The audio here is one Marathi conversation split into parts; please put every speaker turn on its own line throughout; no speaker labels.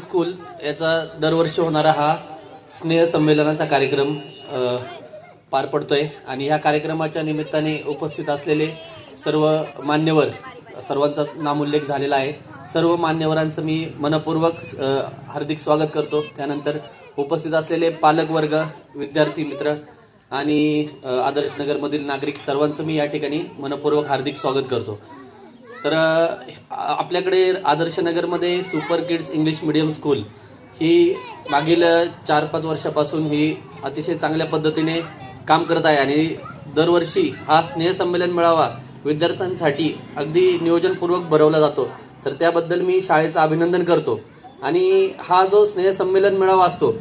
स्कूल याचा दरवर्षी होणारा हा स्नेह संमेलनाचा कार्यक्रम पार पडतोय आणि या कार्यक्रमाच्या निमित्ताने उपस्थित असलेले सर्व मान्यवर, सर्वांचा नामोल्लेख झालेला आहे. सर्व मान्यवरांचं मी मनपूर्वक हार्दिक स्वागत करतो. त्यानंतर उपस्थित असलेले पालक वर्ग, विद्यार्थी मित्र आणि आदर्श नगरमधील नागरिक सर्वांचं मी या ठिकाणी मनपूर्वक हार्दिक स्वागत करतो. तर आपल्याकडे आदर्श नगरमध्ये super kids English medium school ही मागील 4-5 वर्षापासून ही अतिशय चांगल्या पद्धतीने काम करत आहे आणि दरवर्षी हा स्नेह संमेलन मेळावा विद्यार्थ्यांसाठी अगदी नियोजनपूर्वक भरवला जातो. तर त्याबद्दल मी शाळेचं अभिनंदन करतो. आणि हा जो स्नेह संमेलन मेळावा असतो,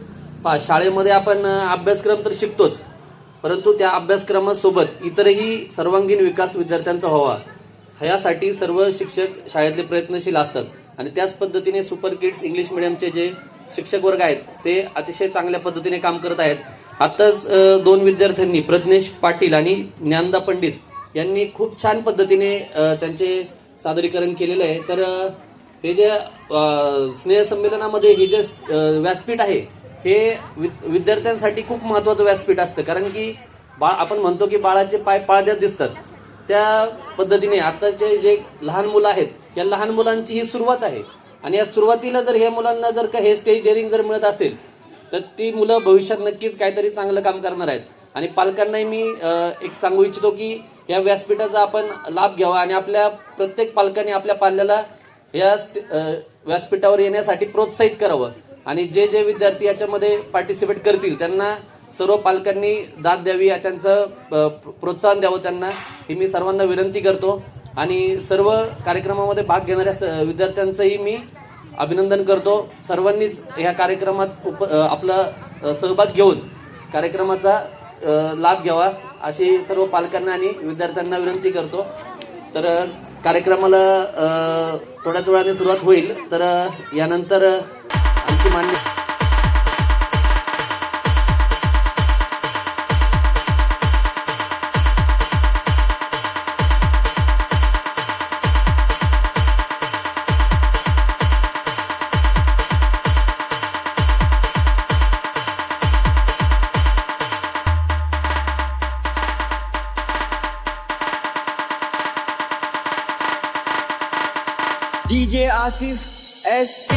शाळेमध्ये आपण अभ्यासक्रम तर शिकतोच, परंतु त्या अभ्यासक्रमासोबत इतरही सर्वांगीण विकास विद्यार्थ्यांचा व्हावा यासाठी सर्व शिक्षक शाळेतले प्रयत्नशील असतात. आणि त्याच पद्धतीने सुपर किड्स इंग्लिश मिडियमचे जे शिक्षक वर्ग आहेत ते अतिशय चांगल्या पद्धतीने काम करत आहेत. आताच 2 विद्यार्थ्यांनी, प्रज्ञेश पाटील आणि ज्ञानदा पंडित यांनी खूप छान पद्धतीने त्यांचे सादरीकरण केलेलं आहे. तर हे जे स्नेह संमेलनामध्ये हे जे व्यासपीठ आहे हे विद्यार्थ्यांसाठी खूप महत्वाचं व्यासपीठ असतं. कारण की आपण म्हणतो की बाळाचे पाय पाळण्यात दिसतात, त्या पद्धतीने आताचे जे लहान मुलं आहेत या लहान मुलांची ही सुरुवात आहे. आणि या सुरुवातीला जर ह्या मुलांना जर का हे स्टेज डेअरिंग जर मिळत असेल तर ती मुलं भविष्यात नक्कीच काहीतरी चांगलं काम करणार आहेत. आणि पालकांनाही मी एक सांगू इच्छितो की या व्यासपीठाचा आपण लाभ घ्यावा आणि आपल्या प्रत्येक पालकांनी आपल्या पाल्याला या व्यासपीठावर येण्यासाठी प्रोत्साहित करावं. आणि जे जे विद्यार्थी याच्यामध्ये पार्टिसिपेट करतील त्यांना सर्व पालकांनी दाद द्यावी, त्यांचं प्रोत्साहन द्यावं त्यांना, ही मी सर्वांना विनंती करतो. आणि सर्व कार्यक्रमामध्ये भाग घेणाऱ्या विद्यार्थ्यांचंही मी अभिनंदन करतो. सर्वांनीच या कार्यक्रमात आपला सहभाग घेऊन कार्यक्रमाचा लाभ घ्यावा अशी सर्व पालकांना आणि विद्यार्थ्यांना विनंती करतो. तर कार्यक्रमाला थोड्याच वेळाने सुरुवात होईल. तर यानंतर आणखी मान्य
DJ Asif SK